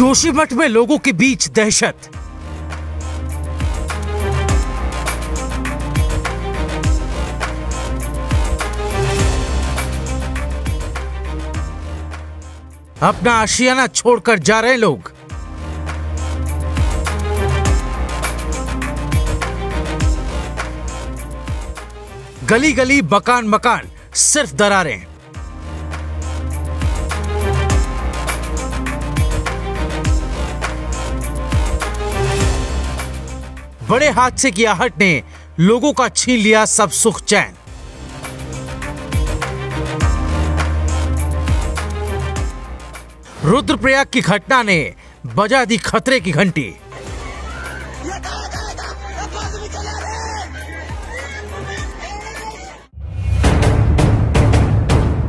जोशीमठ में लोगों के बीच दहशत। अपना आशियाना छोड़कर जा रहे लोग। गली गली, मकान मकान, सिर्फ दरारें। बड़े हादसे की आहट ने लोगों का छीन लिया सब सुख चैन। रुद्रप्रयाग की घटना ने बजा दी खतरे की घंटी।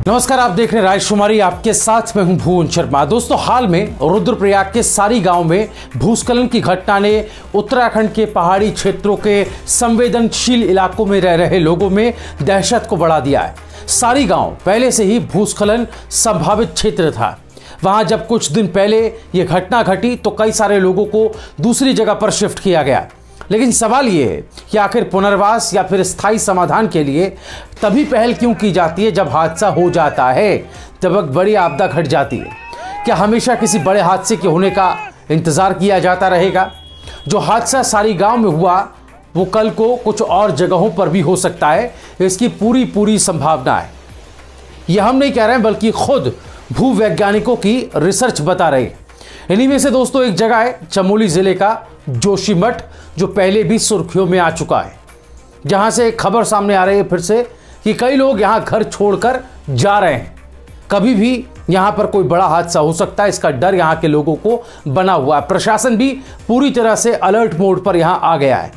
नमस्कार, आप देख रहे हैं राजकुमारी, आपके साथ में हूं भुवन शर्मा। दोस्तों, हाल में रुद्रप्रयाग के सारी गांव में भूस्खलन की घटना ने उत्तराखंड के पहाड़ी क्षेत्रों के संवेदनशील इलाकों में रह रहे लोगों में दहशत को बढ़ा दिया है। सारी गांव पहले से ही भूस्खलन संभावित क्षेत्र था। वहां जब कुछ दिन पहले यह घटना घटी तो कई सारे लोगों को दूसरी जगह पर शिफ्ट किया गया। लेकिन सवाल यह है कि आखिर पुनर्वास या फिर स्थायी समाधान के लिए तभी पहल क्यों की जाती है जब हादसा हो जाता है, जब एक बड़ी आपदा घट जाती है? क्या हमेशा किसी बड़े हादसे के होने का इंतजार किया जाता रहेगा? जो हादसा सारी गांव में हुआ वो कल को कुछ और जगहों पर भी हो सकता है, इसकी पूरी संभावना है। यह हम नहीं कह रहे हैं, बल्कि खुद भूवैज्ञानिकों की रिसर्च बता रही है। इन्हीं में से दोस्तों एक जगह है चमोली जिले का जोशीमठ, जो पहले भी सुर्खियों में आ चुका है, जहां से एक खबर सामने आ रही है फिर से कि कई लोग यहां घर छोड़कर जा रहे हैं। कभी भी यहां पर कोई बड़ा हादसा हो सकता है, इसका डर यहां के लोगों को बना हुआ है। प्रशासन भी पूरी तरह से अलर्ट मोड पर यहां आ गया है।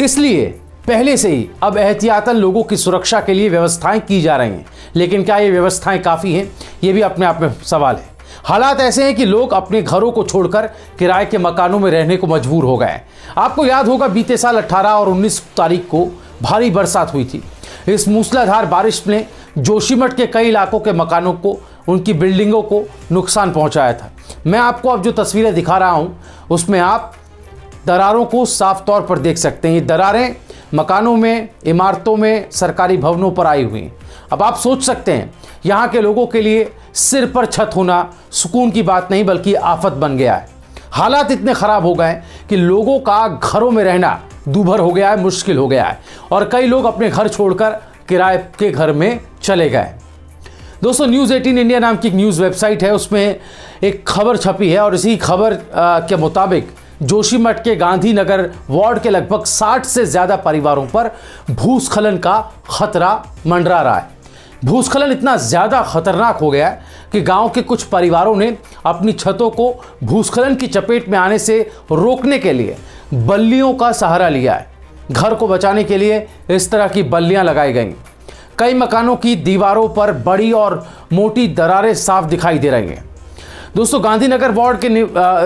इसलिए पहले से ही अब एहतियातन लोगों की सुरक्षा के लिए व्यवस्थाएं की जा रही हैं। लेकिन क्या ये व्यवस्थाएं काफ़ी हैं? ये भी अपने आप में सवाल है। हालात ऐसे हैं कि लोग अपने घरों को छोड़कर किराए के मकानों में रहने को मजबूर हो गए। आपको याद होगा बीते साल 18 और 19 तारीख को भारी बरसात हुई थी। इस मूसलाधार बारिश ने जोशीमठ के कई इलाकों के मकानों को, उनकी बिल्डिंगों को नुकसान पहुंचाया था। मैं आपको अब जो तस्वीरें दिखा रहा हूं उसमें आप दरारों को साफ तौर पर देख सकते हैं। ये दरारें मकानों में, इमारतों में, सरकारी भवनों पर आई हुई हैं। अब आप सोच सकते हैं यहाँ के लोगों के लिए सिर पर छत होना सुकून की बात नहीं बल्कि आफत बन गया है। हालात इतने खराब हो गए कि लोगों का घरों में रहना दूभर हो गया है, मुश्किल हो गया है, और कई लोग अपने घर छोड़कर किराए के घर में चले गए। दोस्तों, न्यूज़ 18 इंडिया नाम की एक न्यूज़ वेबसाइट है, उसमें एक खबर छपी है और इसी खबर के मुताबिक जोशीमठ के गांधीनगर वार्ड के लगभग 60 से ज़्यादा परिवारों पर भूस्खलन का खतरा मंडरा रहा है। भूस्खलन इतना ज़्यादा खतरनाक हो गया है कि गांव के कुछ परिवारों ने अपनी छतों को भूस्खलन की चपेट में आने से रोकने के लिए बल्लियों का सहारा लिया है। घर को बचाने के लिए इस तरह की बल्लियां लगाई गई। कई मकानों की दीवारों पर बड़ी और मोटी दरारें साफ दिखाई दे रही हैं। दोस्तों, गांधीनगर वार्ड के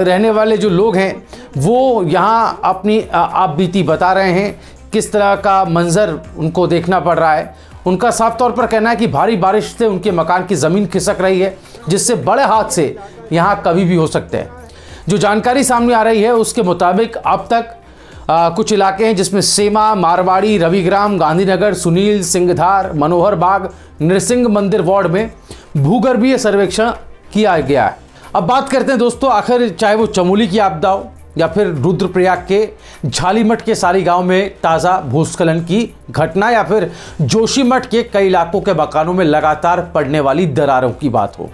रहने वाले जो लोग हैं वो यहाँ अपनी आप बीती बता रहे हैं, किस तरह का मंजर उनको देखना पड़ रहा है। उनका साफ तौर पर कहना है कि भारी बारिश से उनके मकान की ज़मीन खिसक रही है, जिससे बड़े हादसे यहाँ कभी भी हो सकते हैं। जो जानकारी सामने आ रही है उसके मुताबिक अब तक कुछ इलाके हैं जिसमें सेमा, मारवाड़ी, रविग्राम, गांधीनगर, सुनील, सिंहधार, मनोहर बाग, नृसिंह मंदिर वार्ड में भूगर्भीय सर्वेक्षण किया गया है। अब बात करते हैं दोस्तों, आखिर चाहे वो चमोली की आपदा हो या फिर रुद्रप्रयाग के झालीमठ के सारी गांव में ताज़ा भूस्खलन की घटना, या फिर जोशीमठ के कई इलाकों के मकानों में लगातार पड़ने वाली दरारों की बात हो,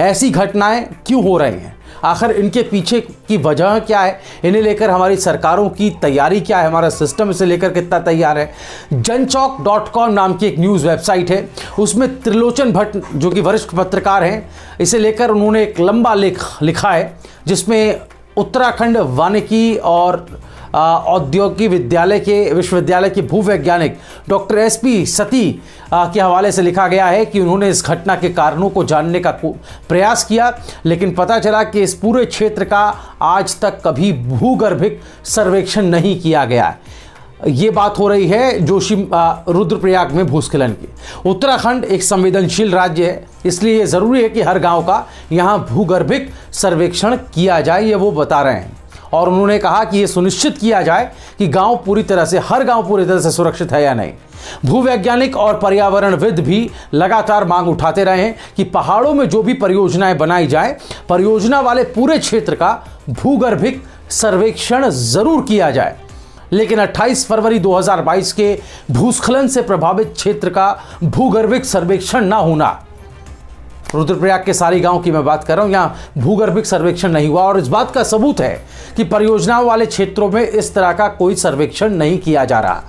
ऐसी घटनाएं क्यों हो रही हैं? आखिर इनके पीछे की वजह क्या है? इन्हें लेकर हमारी सरकारों की तैयारी क्या है? हमारा सिस्टम इसे लेकर कितना तैयार है? जनचौक.com नाम की एक न्यूज़ वेबसाइट है, उसमें त्रिलोचन भट्ट जो कि वरिष्ठ पत्रकार हैं, इसे लेकर उन्होंने एक लंबा लेख लिखा है जिसमें उत्तराखंड वानिकी और औद्योगिक विश्वविद्यालय के भूवैज्ञानिक डॉक्टर SP सती के हवाले से लिखा गया है कि उन्होंने इस घटना के कारणों को जानने का प्रयास किया, लेकिन पता चला कि इस पूरे क्षेत्र का आज तक कभी भूगर्भिक सर्वेक्षण नहीं किया गया है। ये बात हो रही है रुद्रप्रयाग में भूस्खलन की। उत्तराखंड एक संवेदनशील राज्य है, इसलिए ये ज़रूरी है कि हर गांव का यहाँ भूगर्भिक सर्वेक्षण किया जाए, ये वो बता रहे हैं। और उन्होंने कहा कि ये सुनिश्चित किया जाए कि हर गांव पूरी तरह से सुरक्षित है या नहीं। भूवैज्ञानिक और पर्यावरणविद भी लगातार मांग उठाते रहे हैं कि पहाड़ों में जो भी परियोजनाएं बनाई जाए, परियोजना वाले पूरे क्षेत्र का भूगर्भिक सर्वेक्षण जरूर किया जाए। लेकिन 28 फरवरी 2022 के भूस्खलन से प्रभावित क्षेत्र का भूगर्भिक सर्वेक्षण ना होना, रुद्रप्रयाग के सारी गांव की मैं बात कर रहा हूं, यहां भूगर्भिक सर्वेक्षण नहीं हुआ और इस बात का सबूत है कि परियोजनाओं वाले क्षेत्रों में इस तरह का कोई सर्वेक्षण नहीं किया जा रहा।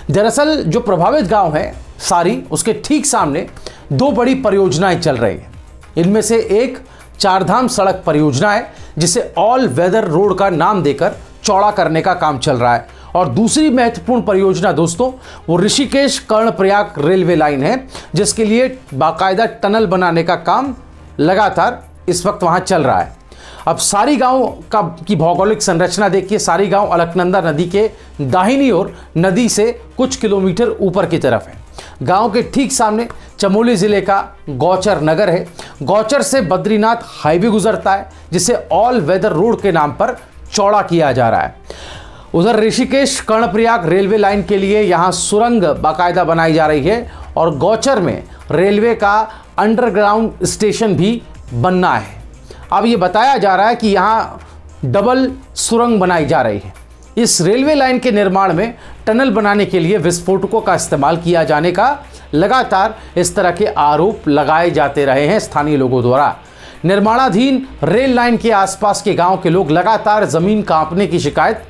दरअसल जो प्रभावित गांव है सारी, उसके ठीक सामने 2 बड़ी परियोजनाएं चल रही हैं। इनमें से एक चारधाम सड़क परियोजना है, जिसे ऑल वेदर रोड का नाम देकर चौड़ा करने का काम चल रहा है, और दूसरी महत्वपूर्ण परियोजना दोस्तों वो ऋषिकेश कर्णप्रयाग रेलवे लाइन है, जिसके लिए बाकायदा टनल बनाने का काम लगातार इस वक्त वहां चल रहा है। अब सारी गांव की भौगोलिक संरचना देखिए। सारी गांव अलकनंदा नदी के दाहिनी ओर नदी से कुछ किलोमीटर ऊपर की तरफ है। गांव के ठीक सामने चमोली जिले का गौचर नगर है। गौचर से बद्रीनाथ हाईवे गुजरता है, जिसे ऑल वेदर रोड के नाम पर चौड़ा किया जा रहा है। उधर ऋषिकेश कर्णप्रयाग रेलवे लाइन के लिए यहां सुरंग बाकायदा बनाई जा रही है और गौचर में रेलवे का अंडरग्राउंड स्टेशन भी बनना है। अब ये बताया जा रहा है कि यहां डबल सुरंग बनाई जा रही है। इस रेलवे लाइन के निर्माण में टनल बनाने के लिए विस्फोटकों का इस्तेमाल किया जाने का लगातार इस तरह के आरोप लगाए जाते रहे हैं स्थानीय लोगों द्वारा। निर्माणाधीन रेल लाइन के आसपास के गांव के लोग लगातार जमीन कांपने की शिकायत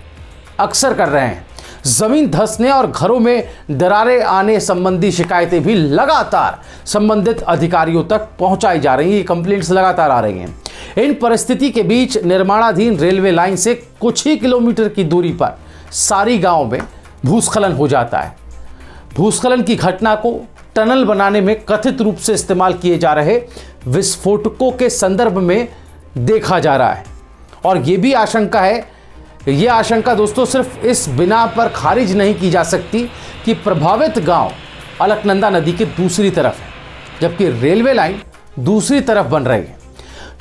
अक्सर कर रहे हैं। जमीन धंसने और घरों में दरारें आने संबंधी शिकायतें भी लगातार संबंधित अधिकारियों तक पहुंचाई जा रही हैं। ये कंप्लेंट्स लगातार आ रही हैं। इन परिस्थिति के बीच निर्माणाधीन रेलवे लाइन से कुछ ही किलोमीटर की दूरी पर सारी गांव में भूस्खलन हो जाता है। भूस्खलन की घटना को टनल बनाने में कथित रूप से इस्तेमाल किए जा रहे विस्फोटकों के संदर्भ में देखा जा रहा है। और यह भी आशंका है, यह आशंका दोस्तों सिर्फ इस बिना पर खारिज नहीं की जा सकती कि प्रभावित गांव अलकनंदा नदी के दूसरी तरफ है, जबकि रेलवे लाइन दूसरी तरफ बन रही है।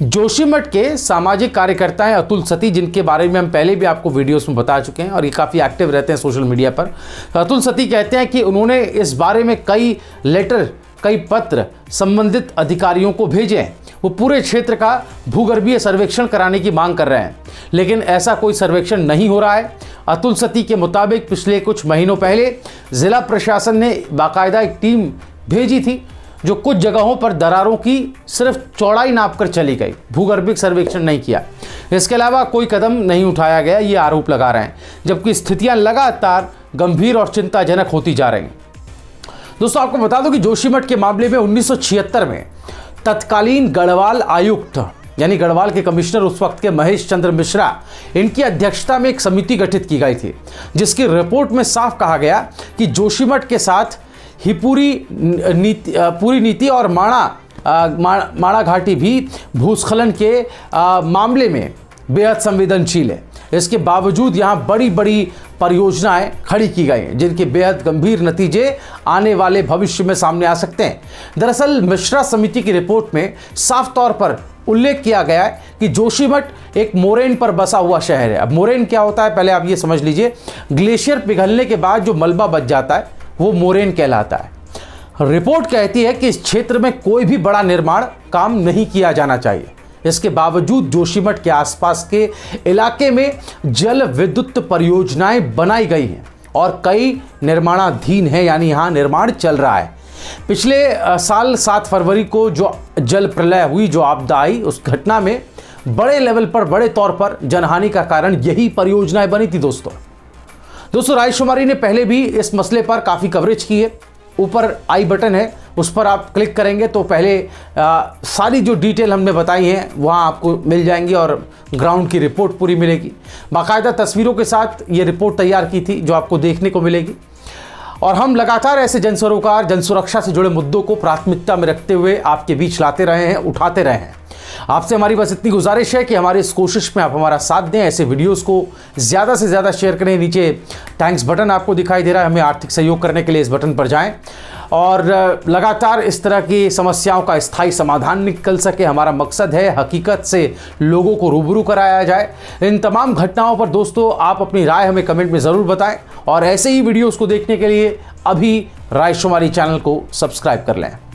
जोशीमठ के सामाजिक कार्यकर्ता हैं अतुल सती, जिनके बारे में हम पहले भी आपको वीडियोस में बता चुके हैं और ये काफ़ी एक्टिव रहते हैं सोशल मीडिया पर। अतुल सती कहते हैं कि उन्होंने इस बारे में कई पत्र संबंधित अधिकारियों को भेजे हैं। वो पूरे क्षेत्र का भूगर्भीय सर्वेक्षण कराने की मांग कर रहे हैं, लेकिन ऐसा कोई सर्वेक्षण नहीं हो रहा है। अतुल सती के मुताबिक पिछले कुछ महीनों पहले जिला प्रशासन ने बाकायदा एक टीम भेजी थी, जो कुछ जगहों पर दरारों की सिर्फ चौड़ाई नापकर चली गई, भूगर्भिक सर्वेक्षण नहीं किया। इसके अलावा कोई कदम नहीं उठाया गया, ये आरोप लगा रहे हैं, जबकि स्थितियां लगातार गंभीर और चिंताजनक होती जा रही हैं। दोस्तों आपको बता दूं कि जोशीमठ के मामले में 1976 में तत्कालीन गढ़वाल आयुक्त यानी गढ़वाल के कमिश्नर उस वक्त के महेश चंद्र मिश्रा, इनकी अध्यक्षता में एक समिति गठित की गई थी, जिसकी रिपोर्ट में साफ कहा गया कि जोशीमठ के साथ ही पूरी नीति और माणा घाटी भी भूस्खलन के मामले में बेहद संवेदनशील है। इसके बावजूद यहाँ बड़ी बड़ी परियोजनाएं खड़ी की गई हैं, जिनके बेहद गंभीर नतीजे आने वाले भविष्य में सामने आ सकते हैं। दरअसल मिश्रा समिति की रिपोर्ट में साफ तौर पर उल्लेख किया गया है कि जोशीमठ एक मोरेन पर बसा हुआ शहर है। अब मोरेन क्या होता है पहले आप ये समझ लीजिए। ग्लेशियर पिघलने के बाद जो मलबा बच जाता है वो मोरेन कहलाता है। रिपोर्ट कहती है कि इस क्षेत्र में कोई भी बड़ा निर्माण काम नहीं किया जाना चाहिए। इसके बावजूद जोशीमठ के आसपास के इलाके में जल विद्युत परियोजनाएं बनाई गई हैं और कई निर्माणाधीन हैं, यानी यहां निर्माण चल रहा है। पिछले साल 7 फरवरी को जो जल प्रलय हुई, जो आपदा आई, उस घटना में बड़े लेवल पर, बड़े तौर पर जनहानि का कारण यही परियोजनाएं बनी थी। दोस्तों राजकुमारी ने पहले भी इस मसले पर काफ़ी कवरेज की है। ऊपर आई बटन है, उस पर आप क्लिक करेंगे तो पहले सारी जो डिटेल हमने बताई हैं वहाँ आपको मिल जाएंगी और ग्राउंड की रिपोर्ट पूरी मिलेगी। बाकायदा तस्वीरों के साथ ये रिपोर्ट तैयार की थी, जो आपको देखने को मिलेगी। और हम लगातार ऐसे जन सरोकार, जन सुरक्षा से जुड़े मुद्दों को प्राथमिकता में रखते हुए आपके बीच लाते रहे हैं, उठाते रहे हैं। आपसे हमारी बस इतनी गुजारिश है कि हमारी इस कोशिश में आप हमारा साथ दें, ऐसे वीडियोस को ज़्यादा से ज़्यादा शेयर करें। नीचे थैंक्स बटन आपको दिखाई दे रहा है, हमें आर्थिक सहयोग करने के लिए इस बटन पर जाएं और लगातार इस तरह की समस्याओं का स्थायी समाधान निकल सके। हमारा मकसद है हकीकत से लोगों को रूबरू कराया जाए। इन तमाम घटनाओं पर दोस्तों आप अपनी राय हमें कमेंट में ज़रूर बताएं और ऐसे ही वीडियोस को देखने के लिए अभी रायशुमारी चैनल को सब्सक्राइब कर लें।